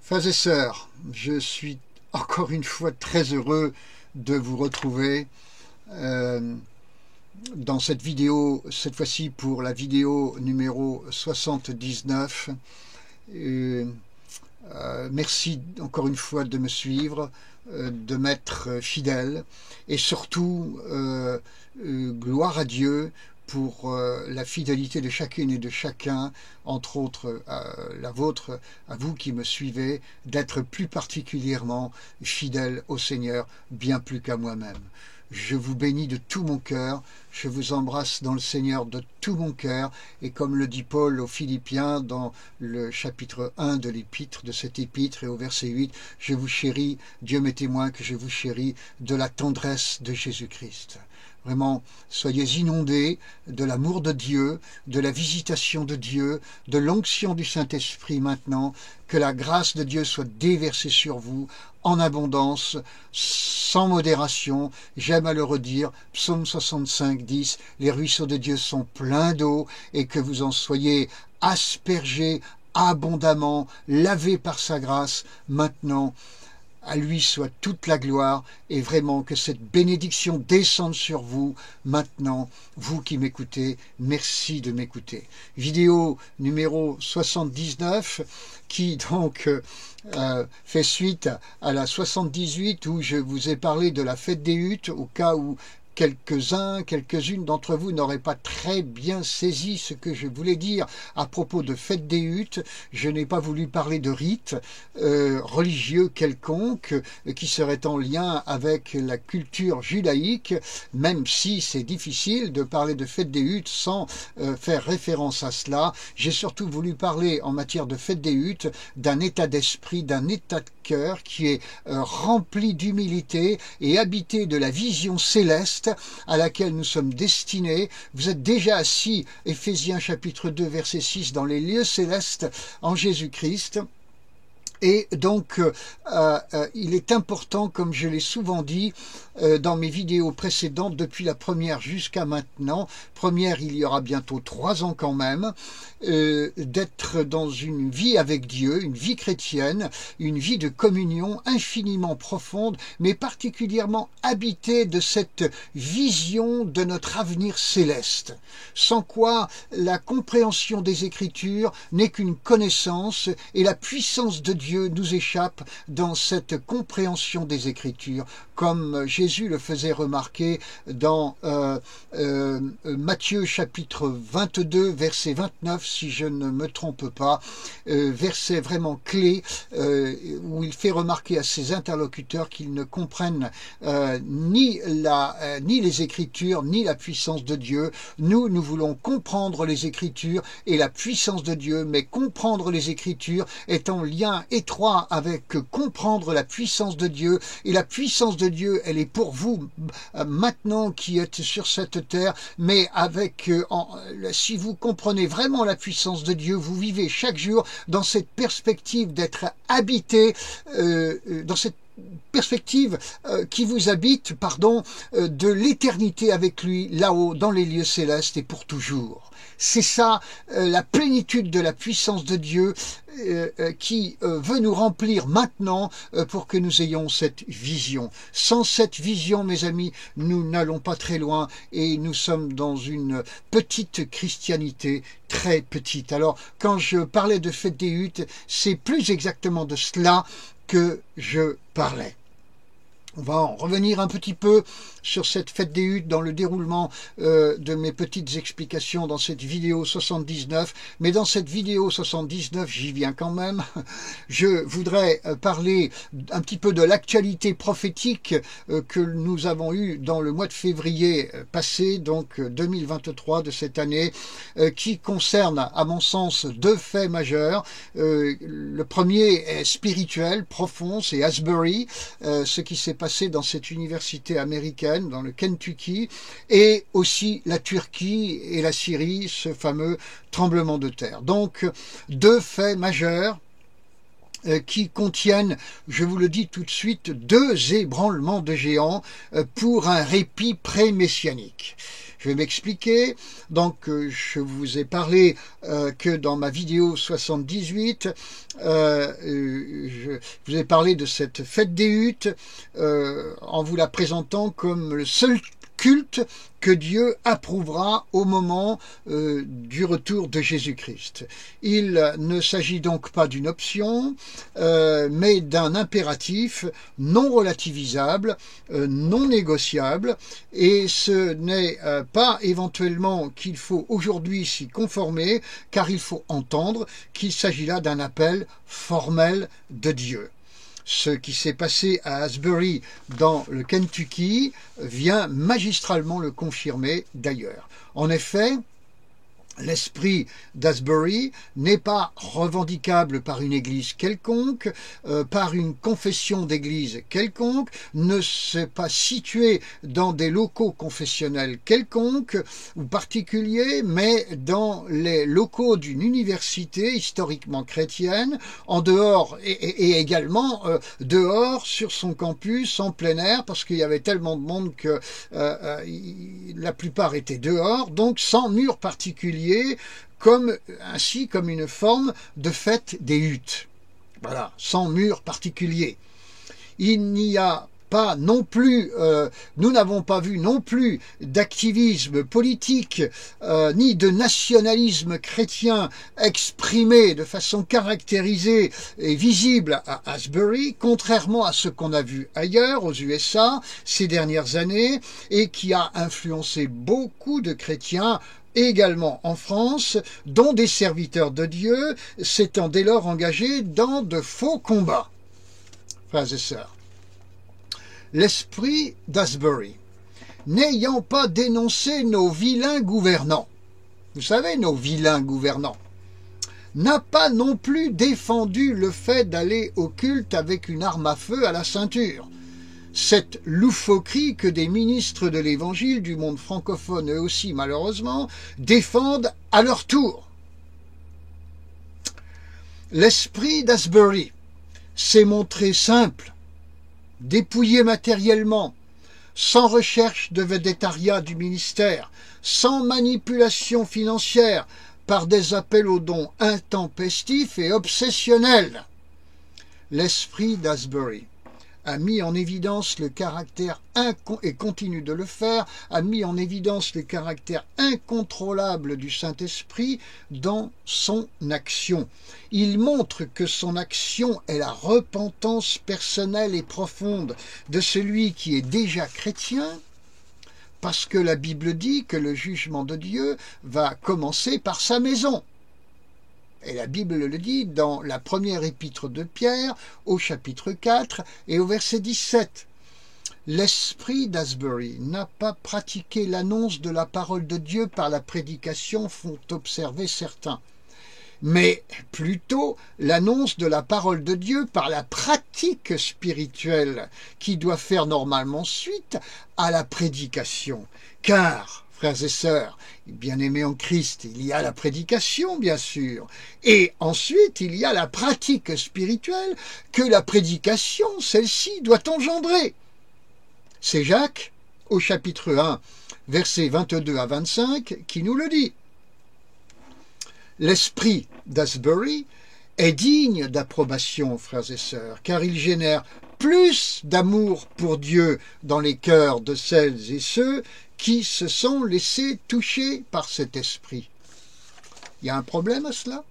Frères et sœurs, je suis encore une fois très heureux de vous retrouver dans cette vidéo, cette fois-ci pour la vidéo numéro 79. Merci encore une fois de me suivre, de m'être fidèle et surtout gloire à Dieu pour la fidélité de chacune et de chacun, entre autres la vôtre, à vous qui me suivez, d'être plus particulièrement fidèle au Seigneur, bien plus qu'à moi-même. Je vous bénis de tout mon cœur, je vous embrasse dans le Seigneur de tout mon cœur, et comme le dit Paul aux Philippiens dans le chapitre 1 de l'épître, de cet épître, et au verset 8, je vous chéris, Dieu m'est témoin que je vous chéris de la tendresse de Jésus-Christ. Vraiment, soyez inondés de l'amour de Dieu, de la visitation de Dieu, de l'onction du Saint-Esprit maintenant, que la grâce de Dieu soit déversée sur vous en abondance, sans modération. J'aime à le redire, psaume 65, 10, les ruisseaux de Dieu sont pleins d'eau et que vous en soyez aspergés abondamment, lavés par sa grâce maintenant. À lui soit toute la gloire et vraiment que cette bénédiction descende sur vous maintenant, vous qui m'écoutez, merci de m'écouter. Vidéo numéro 79 qui donc fait suite à la 78 où je vous ai parlé de la fête des huttes au cas où quelques-unes d'entre vous n'auraient pas très bien saisi ce que je voulais dire à propos de fête des huttes. Je n'ai pas voulu parler de rites religieux quelconques qui seraient en lien avec la culture judaïque, même si c'est difficile de parler de fête des huttes sans faire référence à cela. J'ai surtout voulu parler en matière de fête des huttes d'un état d'esprit, d'un état de cœur qui est rempli d'humilité et habité de la vision céleste à laquelle nous sommes destinés. Vous êtes déjà assis, Éphésiens chapitre 2 verset 6, dans les lieux célestes en Jésus-Christ. Et donc, il est important, comme je l'ai souvent dit dans mes vidéos précédentes, depuis la première jusqu'à maintenant, première il y aura bientôt 3 ans quand même, d'être dans une vie avec Dieu, une vie chrétienne, une vie de communion infiniment profonde, mais particulièrement habitée de cette vision de notre avenir céleste, sans quoi la compréhension des Écritures n'est qu'une connaissance et la puissance de Dieu nous échappe dans cette compréhension des Écritures, comme Jésus le faisait remarquer dans Matthieu chapitre 22 verset 29, si je ne me trompe pas, verset vraiment clé où il fait remarquer à ses interlocuteurs qu'ils ne comprennent ni les Écritures ni la puissance de Dieu. Nous voulons comprendre les Écritures et la puissance de Dieu, mais comprendre les Écritures est en lien étroit avec comprendre la puissance de Dieu, et la puissance de Dieu, elle est pour vous maintenant qui êtes sur cette terre, mais si vous comprenez vraiment la puissance de Dieu, vous vivez chaque jour dans cette perspective d'être habité, dans cette perspective qui vous habite, de l'éternité avec lui, là-haut, dans les lieux célestes et pour toujours. C'est ça, la plénitude de la puissance de Dieu qui veut nous remplir maintenant pour que nous ayons cette vision. Sans cette vision, mes amis, nous n'allons pas très loin et nous sommes dans une petite christianité, très petite. Alors, quand je parlais de fête des huttes, c'est plus exactement de cela que je parlais. On va en revenir un petit peu sur cette fête des huttes dans le déroulement de mes petites explications dans cette vidéo 79. Mais dans cette vidéo 79, j'y viens quand même, je voudrais parler un petit peu de l'actualité prophétique que nous avons eue dans le mois de février passé, donc 2023 de cette année, qui concerne, à mon sens, 2 faits majeurs. Le premier est spirituel, profond, c'est Asbury, ce qui s'est passé dans cette université américaine, dans le Kentucky, et aussi la Turquie et la Syrie, ce fameux tremblement de terre. Donc, 2 faits majeurs qui contiennent, je vous le dis tout de suite, 2 ébranlements de géants pour un répit pré-messianique. Je vais m'expliquer. Donc, je vous ai parlé que dans ma vidéo 78, je vous ai parlé de cette fête des huttes en vous la présentant comme le seul culte que Dieu approuvera au moment du retour de Jésus-Christ. Il ne s'agit donc pas d'une option, mais d'un impératif non relativisable, non négociable, et ce n'est pas éventuellement qu'il faut aujourd'hui s'y conformer, car il faut entendre qu'il s'agit là d'un appel formel de Dieu. Ce qui s'est passé à Asbury dans le Kentucky vient magistralement le confirmer d'ailleurs. En effet, l'esprit d'Asbury n'est pas revendicable par une église quelconque, par une confession d'église quelconque, ne s'est pas situé dans des locaux confessionnels quelconques ou particuliers, mais dans les locaux d'une université historiquement chrétienne, en dehors et également dehors sur son campus en plein air, parce qu'il y avait tellement de monde que la plupart étaient dehors, donc sans mur particulier, ainsi comme une forme de fête des huttes. Voilà, sans mur particulier. Il n'y a pas non plus, nous n'avons pas vu non plus d'activisme politique ni de nationalisme chrétien exprimé de façon caractérisée et visible à Asbury, contrairement à ce qu'on a vu ailleurs aux USA ces dernières années et qui a influencé beaucoup de chrétiens également en France, dont des serviteurs de Dieu s'étant dès lors engagés dans de faux combats. Frères et sœurs, l'esprit d'Asbury, n'ayant pas dénoncé nos vilains gouvernants, vous savez, nos vilains gouvernants, n'a pas non plus défendu le fait d'aller au culte avec une arme à feu à la ceinture. Cette loufoquerie que des ministres de l'Évangile du monde francophone, eux aussi malheureusement, défendent à leur tour. L'esprit d'Asbury s'est montré simple, dépouillé matériellement, sans recherche de védétariat du ministère, sans manipulation financière, par des appels aux dons intempestifs et obsessionnels. L'esprit d'Asbury a mis en évidence le caractère et continue de le faire, a mis en évidence le caractère incontrôlable du Saint-Esprit dans son action. Il montre que son action est la repentance personnelle et profonde de celui qui est déjà chrétien, parce que la Bible dit que le jugement de Dieu va commencer par sa maison. Et la Bible le dit dans la première épître de Pierre, au chapitre 4 et au verset 17. L'esprit d'Asbury n'a pas pratiqué l'annonce de la parole de Dieu par la prédication, font observer certains, mais plutôt l'annonce de la parole de Dieu par la pratique spirituelle qui doit faire normalement suite à la prédication. Car, frères et sœurs, bien-aimés en Christ, il y a la prédication, bien sûr, et ensuite il y a la pratique spirituelle que la prédication, celle-ci, doit engendrer. C'est Jacques, au chapitre 1, versets 22 à 25, qui nous le dit. L'esprit d'Asbury est digne d'approbation, frères et sœurs, car il génère plus d'amour pour Dieu dans les cœurs de celles et ceux qui se sont laissés toucher par cet esprit. Il y a un problème à cela?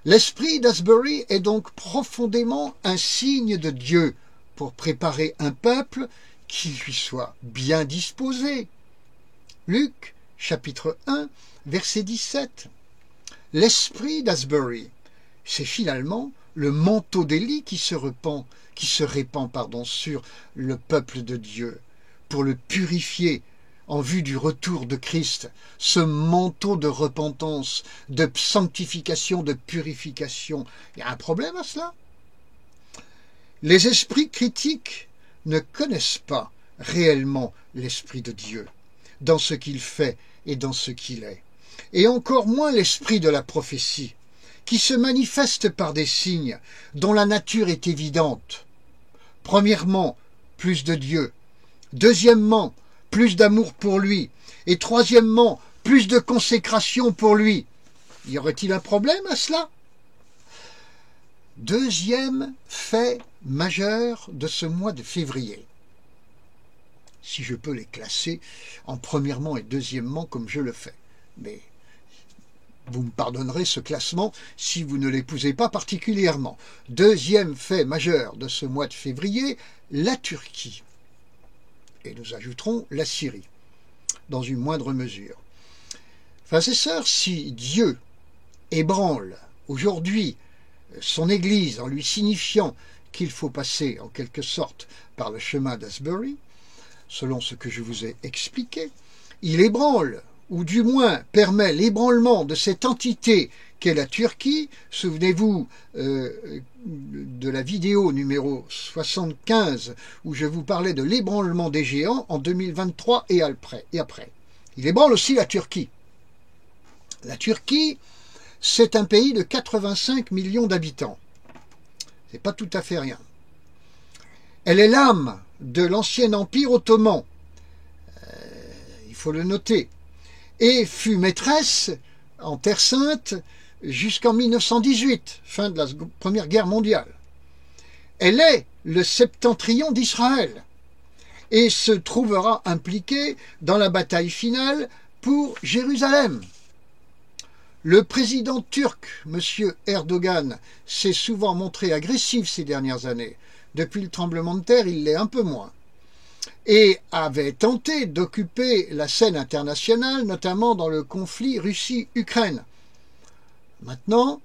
L'esprit d'Asbury est donc profondément un signe de Dieu pour préparer un peuple qui lui soit bien disposé. Luc, chapitre 1, verset 17. L'esprit d'Asbury, c'est finalement le manteau d'Élie qui se répand sur le peuple de Dieu, pour le purifier en vue du retour de Christ, ce manteau de repentance, de sanctification, de purification. Il y a un problème à cela? Les esprits critiques ne connaissent pas réellement l'Esprit de Dieu, dans ce qu'il fait et dans ce qu'il est, et encore moins l'esprit de la prophétie, qui se manifeste par des signes dont la nature est évidente. Premièrement, plus de Dieu. Deuxièmement, plus d'amour pour lui. Et troisièmement, plus de consécration pour lui. Y aurait-il un problème à cela? Deuxième fait majeur de ce mois de février. Si je peux les classer en premièrement et deuxièmement comme je le fais. Mais vous me pardonnerez ce classement si vous ne l'épousez pas particulièrement. Deuxième fait majeur de ce mois de février, la Turquie. Et nous ajouterons la Syrie, dans une moindre mesure. Frères et sœurs, si Dieu ébranle aujourd'hui son Église en lui signifiant qu'il faut passer en quelque sorte par le chemin d'Asbury, selon ce que je vous ai expliqué, il ébranle, ou du moins permet l'ébranlement de cette entité qu'est la Turquie. Souvenez-vous de la vidéo numéro 75 où je vous parlais de l'ébranlement des géants en 2023 et après. Il ébranle aussi la Turquie. La Turquie, c'est un pays de 85 millions d'habitants. C'est pas tout à fait rien. Elle est l'âme de l'ancien empire ottoman, il faut le noter, et fut maîtresse en Terre Sainte jusqu'en 1918, fin de la Première Guerre mondiale. Elle est le septentrion d'Israël et se trouvera impliquée dans la bataille finale pour Jérusalem. Le président turc, M. Erdogan, s'est souvent montré agressif ces dernières années. Depuis le tremblement de terre, il l'est un peu moins. Et avait tenté d'occuper la scène internationale, notamment dans le conflit Russie-Ukraine. Maintenant,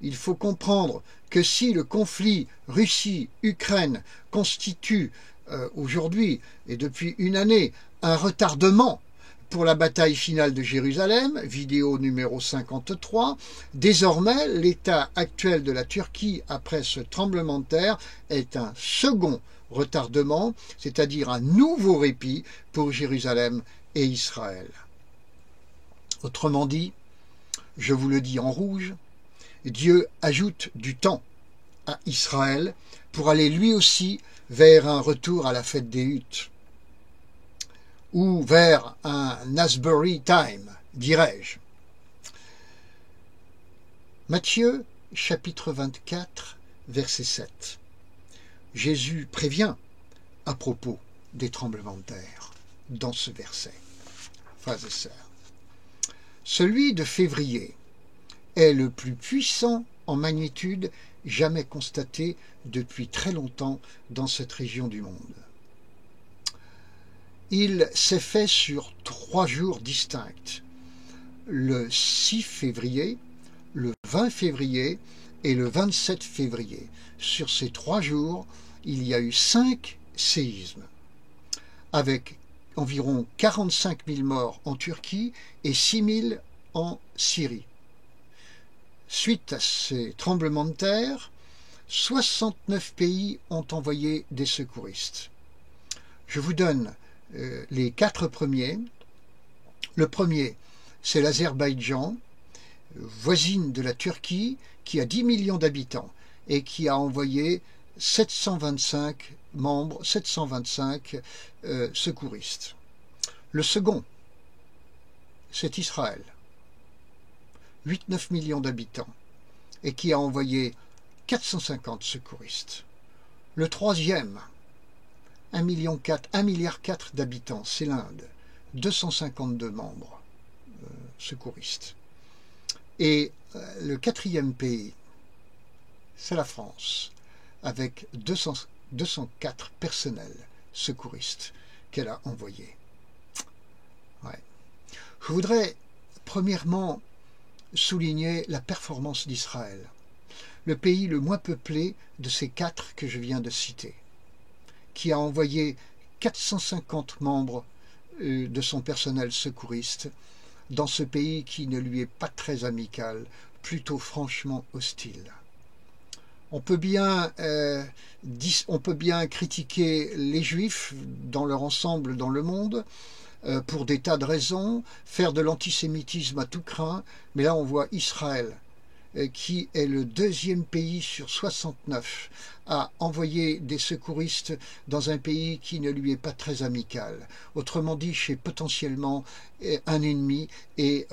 il faut comprendre que si le conflit Russie-Ukraine constitue aujourd'hui et depuis une année un retardement pour la bataille finale de Jérusalem, vidéo numéro 53, désormais l'état actuel de la Turquie après ce tremblement de terre est un second retardement, c'est-à-dire un nouveau répit pour Jérusalem et Israël. Autrement dit, je vous le dis en rouge, Dieu ajoute du temps à Israël pour aller lui aussi vers un retour à la fête des huttes, ou vers un Asbury time, dirais-je. Matthieu, chapitre 24, verset 7. Jésus prévient à propos des tremblements de terre dans ce verset. Frères et sœurs, celui de février est le plus puissant en magnitude jamais constaté depuis très longtemps dans cette région du monde. Il s'est fait sur 3 jours distincts, le 6 février, le 20 février et le 27 février. Sur ces 3 jours, il y a eu 5 séismes, avec environ 45 000 morts en Turquie et 6 000 en Syrie. Suite à ces tremblements de terre, 69 pays ont envoyé des secouristes. Je vous donne les 4 premiers. Le premier, c'est l'Azerbaïdjan, voisine de la Turquie, qui a 10 millions d'habitants et qui a envoyé 725 membres, 725 secouristes. Le second, c'est Israël, 8-9 millions d'habitants et qui a envoyé 450 secouristes. Le troisième, 1,4 milliard d'habitants, c'est l'Inde, 252 membres secouristes. Et le quatrième pays, c'est la France, avec 204 personnels secouristes qu'elle a envoyés. Ouais. Je voudrais premièrement souligner la performance d'Israël, le pays le moins peuplé de ces 4 que je viens de citer, qui a envoyé 450 membres de son personnel secouriste dans ce pays qui ne lui est pas très amical, plutôt franchement hostile. On peut bien critiquer les Juifs dans leur ensemble dans le monde pour des tas de raisons, faire de l'antisémitisme à tout crin, mais là on voit Israël qui est le deuxième pays sur 69 à envoyer des secouristes dans un pays qui ne lui est pas très amical. Autrement dit, chez potentiellement un ennemi et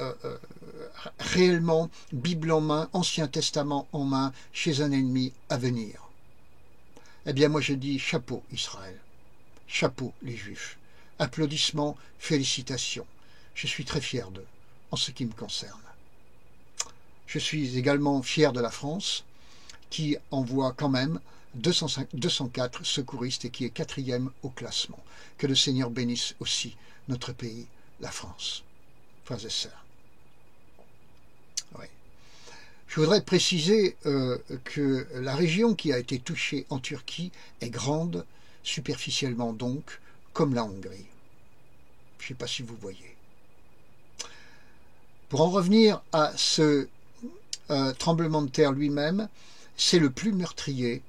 réellement Bible en main, Ancien Testament en main, chez un ennemi à venir. Eh bien moi je dis chapeau Israël, chapeau les Juifs, applaudissements, félicitations. Je suis très fier d'eux en ce qui me concerne. Je suis également fier de la France qui envoie quand même 204 secouristes et qui est 4e au classement. Que le Seigneur bénisse aussi notre pays, la France. Frères et sœurs. Oui. Je voudrais préciser que la région qui a été touchée en Turquie est grande, superficiellement donc, comme la Hongrie. Je ne sais pas si vous voyez. Pour en revenir à ce tremblement de terre lui-même, c'est le plus meurtrier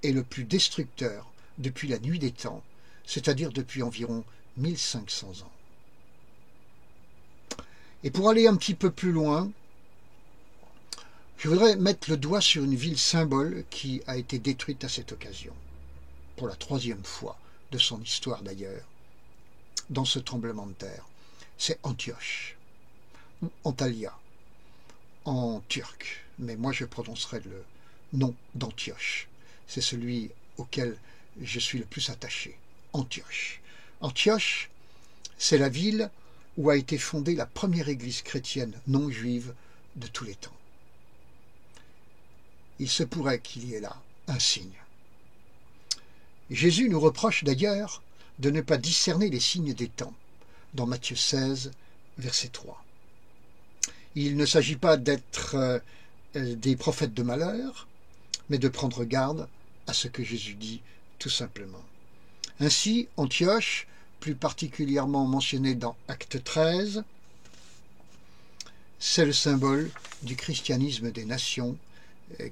et le plus destructeur depuis la nuit des temps, c'est-à-dire depuis environ 1500 ans. Et pour aller un petit peu plus loin, je voudrais mettre le doigt sur une ville symbole qui a été détruite à cette occasion, pour la 3e fois de son histoire d'ailleurs, dans ce tremblement de terre. C'est Antioche, ou Antalya, en turc, mais moi je prononcerai le nom d'Antioche. C'est celui auquel je suis le plus attaché, Antioche. Antioche, c'est la ville où a été fondée la première église chrétienne non juive de tous les temps. Il se pourrait qu'il y ait là un signe. Jésus nous reproche d'ailleurs de ne pas discerner les signes des temps, dans Matthieu 16, verset 3. Il ne s'agit pas d'être des prophètes de malheur, mais de prendre garde à ce que Jésus dit tout simplement. Ainsi, Antioche, plus particulièrement mentionné dans Acte 13, c'est le symbole du christianisme des nations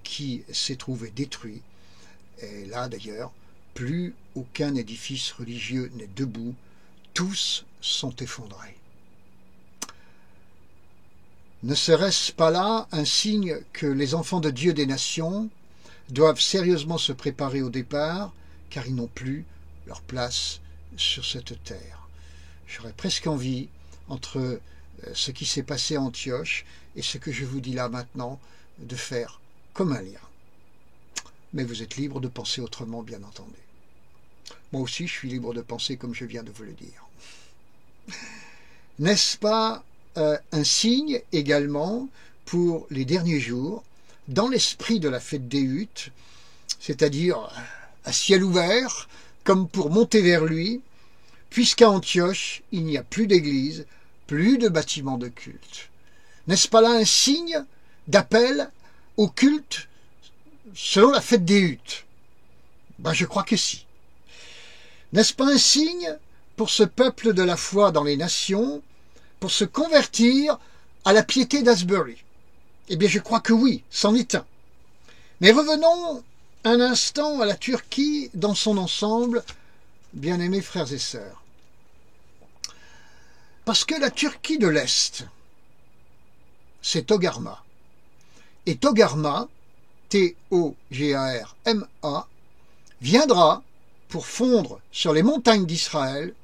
qui s'est trouvé détruit. Et là d'ailleurs, plus aucun édifice religieux n'est debout, tous sont effondrés. Ne serait-ce pas là un signe que les enfants de Dieu des nations doivent sérieusement se préparer au départ, car ils n'ont plus leur place sur cette terre? J'aurais presque envie, entre ce qui s'est passé à Antioche et ce que je vous dis là maintenant, de faire comme un lien. Mais vous êtes libre de penser autrement, bien entendu. Moi aussi, je suis libre de penser comme je viens de vous le dire. N'est-ce pas un signe également pour les derniers jours, dans l'esprit de la fête des huttes, c'est-à-dire à ciel ouvert, comme pour monter vers lui, puisqu'à Antioche, il n'y a plus d'église, plus de bâtiments de culte. N'est-ce pas là un signe d'appel au culte selon la fête des huttes? Ben, je crois que si. N'est-ce pas un signe pour ce peuple de la foi dans les nations, pour se convertir à la piété d'Asbury? Eh bien, je crois que oui, c'en est un. Mais revenons un instant à la Turquie dans son ensemble, bien-aimés frères et sœurs. Parce que la Turquie de l'Est, c'est Togarma. Et Togarma, T-O-G-A-R-M-A, viendra pour fondre sur les montagnes d'Israël.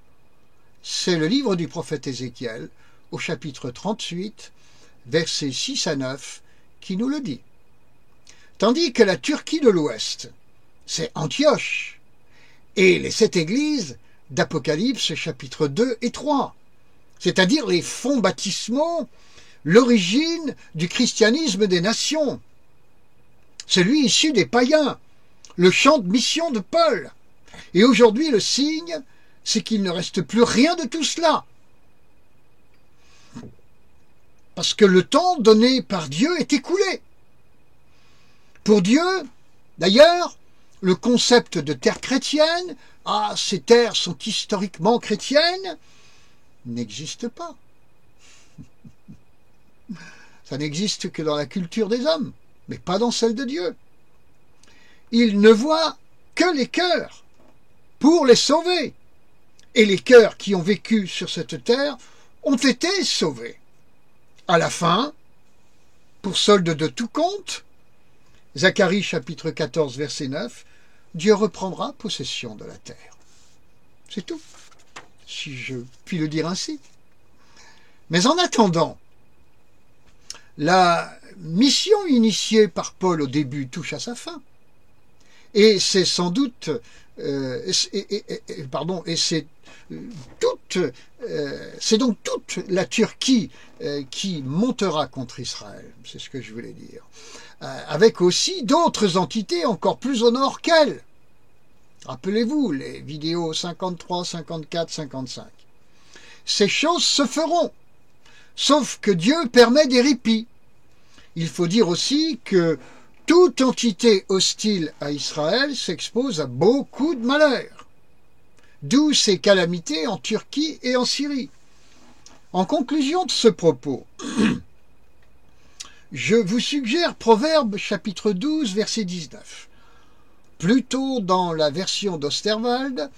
C'est le livre du prophète Ézéchiel, au chapitre 38, versets 6 à 9, qui nous le dit. Tandis que la Turquie de l'Ouest, c'est Antioche, et les 7 églises d'Apocalypse, chapitre 2 et 3, c'est-à-dire les fonds baptismaux, l'origine du christianisme des nations, celui issu des païens, le champ de mission de Paul. Et aujourd'hui, le signe, c'est qu'il ne reste plus rien de tout cela. Parce que le temps donné par Dieu est écoulé. Pour Dieu, d'ailleurs, le concept de terre chrétienne, ces terres sont historiquement chrétiennes, n'existe pas. Ça n'existe que dans la culture des hommes, mais pas dans celle de Dieu. Il ne voit que les cœurs pour les sauver. Et les cœurs qui ont vécu sur cette terre ont été sauvés. À la fin, pour solde de tout compte, Zacharie chapitre 14 verset 9, Dieu reprendra possession de la terre. C'est tout, si je puis le dire ainsi. Mais en attendant, la mission initiée par Paul au début touche à sa fin. Et c'est sans doute, c'est donc toute la Turquie qui montera contre Israël, c'est ce que je voulais dire, avec aussi d'autres entités encore plus au nord qu'elle. Rappelez-vous les vidéos 53, 54, 55. Ces choses se feront, sauf que Dieu permet des répits. Il faut dire aussi que toute entité hostile à Israël s'expose à beaucoup de malheurs, d'où ces calamités en Turquie et en Syrie. En conclusion de ce propos, je vous suggère Proverbes chapitre 12 verset 19. Plutôt dans la version d'Osterwald,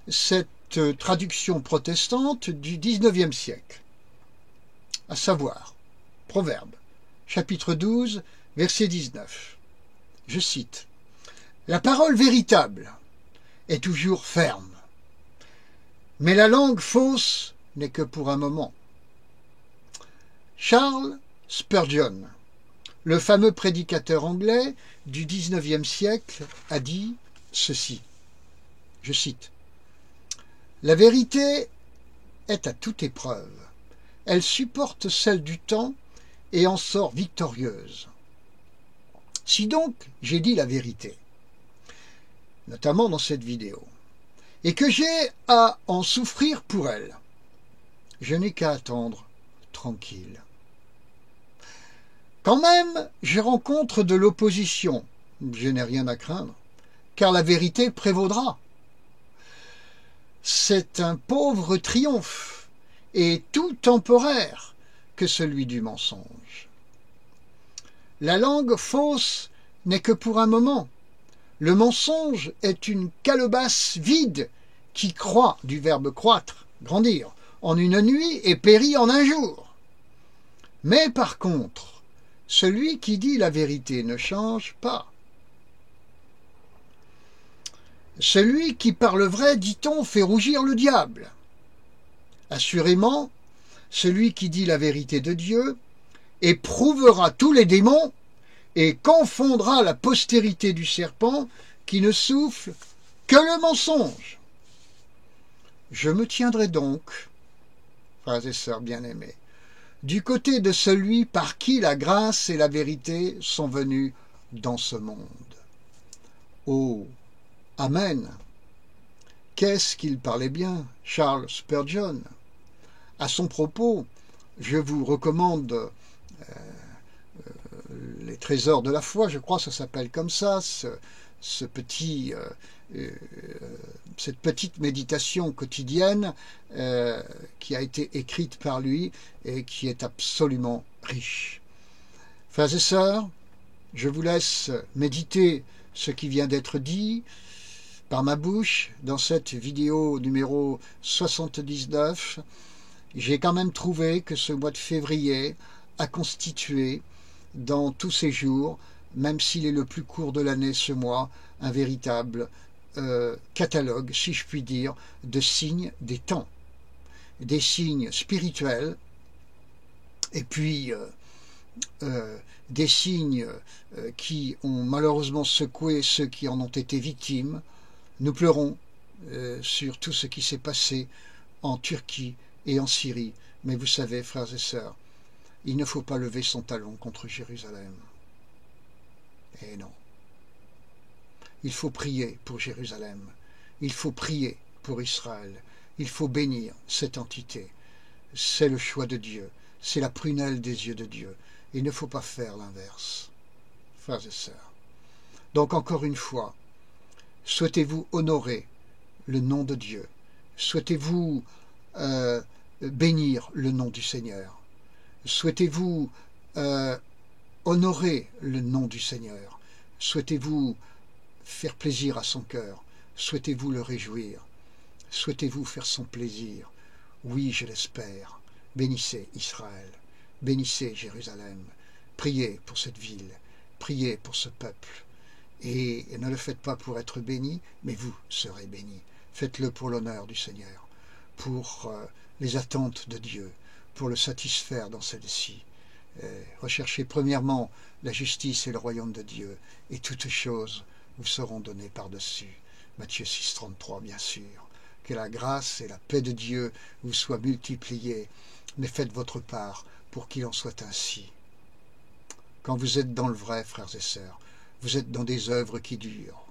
cette traduction protestante du XIXe siècle, à savoir Proverbes chapitre 12 verset 19. Je cite, « La parole véritable est toujours ferme, mais la langue fausse n'est que pour un moment. » Charles Spurgeon, le fameux prédicateur anglais du XIXe siècle, a dit ceci, je cite, « La vérité est à toute épreuve, elle supporte celle du temps et en sort victorieuse. Si donc j'ai dit la vérité, notamment dans cette vidéo, et que j'ai à en souffrir pour elle, je n'ai qu'à attendre tranquille. Quand même, je rencontre de l'opposition, je n'ai rien à craindre, car la vérité prévaudra. C'est un pauvre triomphe, et tout temporaire, que celui du mensonge. La langue fausse n'est que pour un moment. Le mensonge est une calebasse vide qui croît, du verbe croître, grandir, en une nuit et périt en un jour. Mais par contre, celui qui dit la vérité ne change pas. Celui qui parle vrai, dit-on, fait rougir le diable. Assurément, celui qui dit la vérité de Dieu éprouvera tous les démons et confondra la postérité du serpent qui ne souffle que le mensonge. Je me tiendrai donc, frères et sœurs bien-aimés, du côté de celui par qui la grâce et la vérité sont venues dans ce monde. Oh, Amen. Qu'est-ce qu'il parlait bien, Charles Spurgeon. À son propos, je vous recommande les trésors de la foi, je crois que ça s'appelle comme ça, cette petite méditation quotidienne qui a été écrite par lui et qui est absolument riche. Frères et sœurs, je vous laisse méditer ce qui vient d'être dit par ma bouche dans cette vidéo numéro 79. J'ai quand même trouvé que ce mois de février a constitué dans tous ces jours, même s'il est le plus court de l'année ce mois, un véritable catalogue, si je puis dire, de signes des temps, des signes spirituels, et puis des signes qui ont malheureusement secoué ceux qui en ont été victimes. Nous pleurons sur tout ce qui s'est passé en Turquie et en Syrie, mais vous savez, frères et sœurs, il ne faut pas lever son talon contre Jérusalem. Et non. Il faut prier pour Jérusalem. Il faut prier pour Israël. Il faut bénir cette entité. C'est le choix de Dieu. C'est la prunelle des yeux de Dieu. Il ne faut pas faire l'inverse. Frères et sœurs. Donc encore une fois, souhaitez-vous honorer le nom de Dieu? Souhaitez-vous bénir le nom du Seigneur? Souhaitez-vous honorer le nom du Seigneur? Souhaitez-vous faire plaisir à son cœur? Souhaitez-vous le réjouir? Souhaitez-vous faire son plaisir? Oui, je l'espère. Bénissez Israël, bénissez Jérusalem, Priez pour cette ville, priez pour ce peuple. Et ne le faites pas pour être béni, mais vous serez bénis. Faites-le pour l'honneur du Seigneur, pour les attentes de Dieu, pour le satisfaire dans celle-ci. Recherchez premièrement la justice et le royaume de Dieu, et toutes choses vous seront données par-dessus. Matthieu 6, 33, bien sûr. Que la grâce et la paix de Dieu vous soient multipliées, mais faites votre part pour qu'il en soit ainsi. Quand vous êtes dans le vrai, frères et sœurs, vous êtes dans des œuvres qui durent.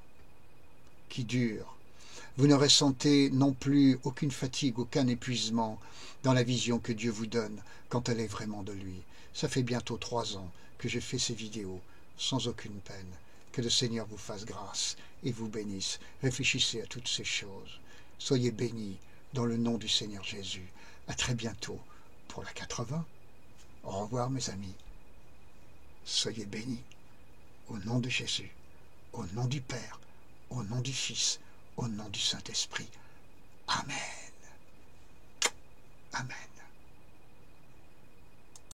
Vous ne ressentez non plus aucune fatigue, aucun épuisement dans la vision que Dieu vous donne quand elle est vraiment de lui. Ça fait bientôt 3 ans que j'ai fait ces vidéos sans aucune peine. Que le Seigneur vous fasse grâce et vous bénisse. Réfléchissez à toutes ces choses. Soyez bénis dans le nom du Seigneur Jésus. À très bientôt pour la 80. Au revoir mes amis. Soyez bénis au nom de Jésus, au nom du Père, au nom du Fils, au nom du Saint-Esprit. Amen. Amen.